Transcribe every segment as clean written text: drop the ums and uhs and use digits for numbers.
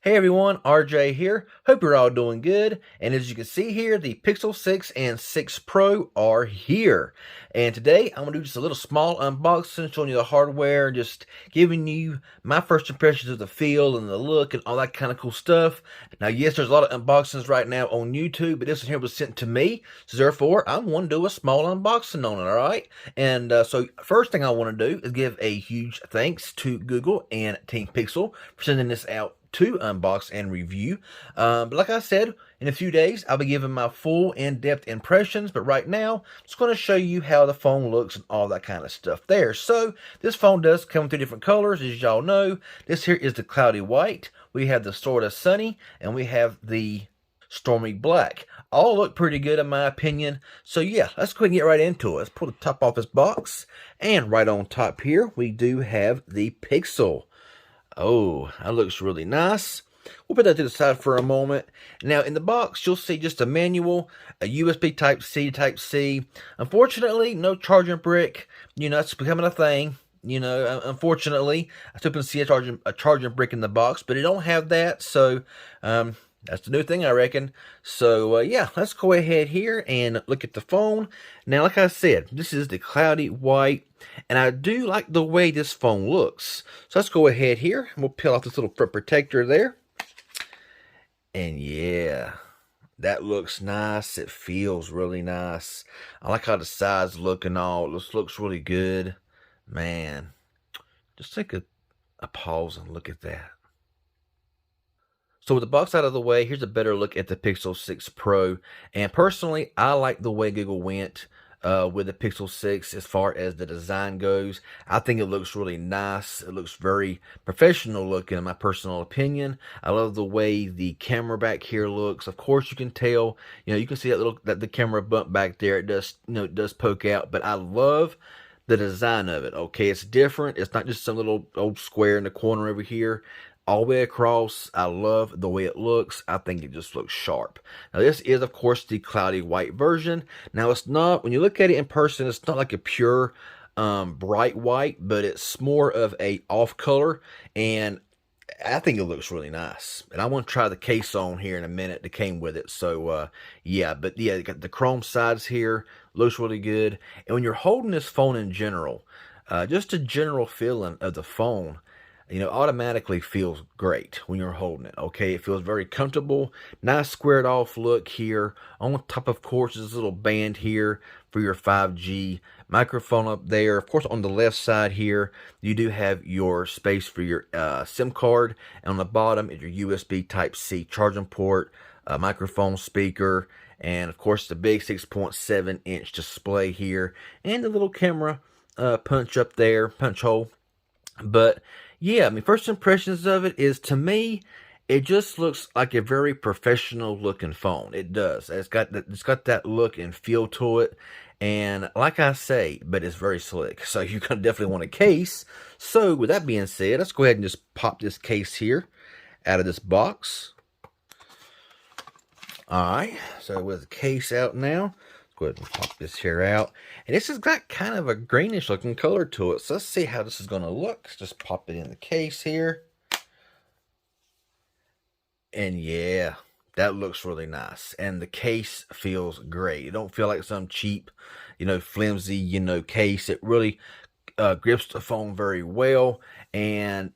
Hey everyone, RJ here. Hope you're all doing good. And as you can see here, the Pixel 6 and 6 Pro are here. And today I'm going to do just a little small unboxing, showing you the hardware, and just giving you my first impressions of the feel and the look and all that kind of cool stuff. Now, yes, there's a lot of unboxings right now on YouTube, but this one here was sent to me. So therefore, I want to do a small unboxing on it, alright? And so first thing I want to do is give a huge thanks to Google and Team Pixel for sending this out to unbox and review. But like I said, in a few days, I'll be giving my full in-depth impressions. But right now, I'm just going to show you how the phone looks and all that kind of stuff there. So this phone does come in 2 different colors, as y'all know. This here is the cloudy white. We have the sort of sunny, and we have the stormy black. All look pretty good in my opinion. So yeah, let's go ahead and get right into it. Let's pull the top off this box. And right on top here, we do have the Pixel. Oh, that looks really nice. We'll put that to the side for a moment. Now, in the box, you'll see just a manual, a USB Type-C, Type-C. Unfortunately, no charging brick. You know, it's becoming a thing. You know, unfortunately, I still can see a charging brick in the box, but it don't have that. So, that's the new thing, I reckon. So, yeah, let's go ahead here and look at the phone. Now, like I said, this is the cloudy white, and I do like the way this phone looks. So let's go ahead here, and we'll peel off this little front protector there. And yeah, that looks nice. It feels really nice. I like how the sides look and all. This looks really good. Man, just take a pause and look at that. So with the box out of the way, here's a better look at the Pixel 6 Pro. And personally, I like the way Google went with the Pixel 6 as far as the design goes. I think it looks really nice. It looks very professional looking in my personal opinion. I love the way the camera back here looks. Of course, you can tell, you can see that the camera bump back there. It does, it does poke out, but I love the design of it. Okay, it's different. It's not just some little old square in the corner over here. All the way across, I love the way it looks. I think it just looks sharp. Now, this is, of course, the cloudy white version. Now, it's not, when you look at it in person, it's not like a pure bright white, but it's more of a off color, and I think it looks really nice. And I want to try the case on here in a minute that came with it. So, yeah, but yeah, you got the chrome sides here. Looks really good. And when you're holding this phone in general, just a general feeling of the phone, automatically feels great when you're holding it, okay? It feels very comfortable, nice squared off look here. On top, of course, is this little band here for your 5G microphone up there. Of course, on the left side here, you do have your space for your SIM card. And on the bottom is your USB Type-C charging port, microphone speaker, and of course, the big 6.7-inch display here, and the little camera punch up there, punch hole. But yeah, I mean, first impressions of it is, to me, it just looks like a very professional looking phone. It does. It's got that look and feel to it. And like I say, but it's very slick. So you're going to definitely want a case. So with that being said, let's go ahead and just pop this case here out of this box. All right. So with the case out now, go ahead and pop this here out. And this has got kind of a greenish looking color to it. So let's see how this is going to look. Let's just pop it in the case here. And yeah, that looks really nice. And the case feels great. It don't feel like some cheap, flimsy, case. It really grips the phone very well. And,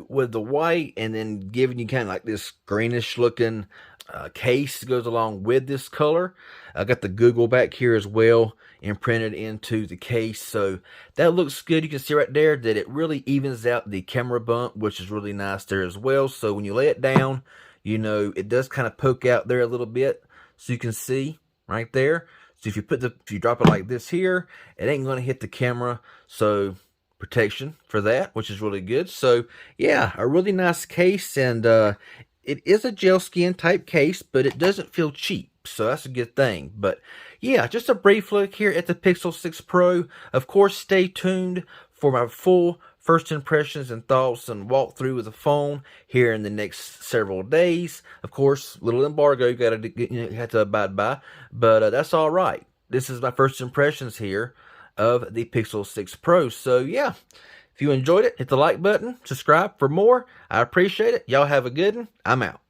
with the white and then giving you kind of like this greenish looking case goes along with this color. I got the Google back here as well imprinted into the case, so that looks good. You can see right there that it really evens out the camera bump, which is really nice there as well. So when you lay it down, it does kind of poke out there a little bit, so you can see right there. So if you drop it like this here, it ain't going to hit the camera, so protection for that, which is really good. So yeah, a really nice case, and it is a gel skin type case, but it doesn't feel cheap. So that's a good thing. But yeah, just a brief look here at the Pixel 6 Pro. Of course, stay tuned for my full first impressions and thoughts and walkthrough of the phone here in the next several days. Of course, little embargo you have to abide by, but that's all right. This is my first impressions here of the Pixel 6 Pro. So yeah, If you enjoyed it, hit the like button, subscribe for more. I appreciate it. Y'all have a good one. I'm out.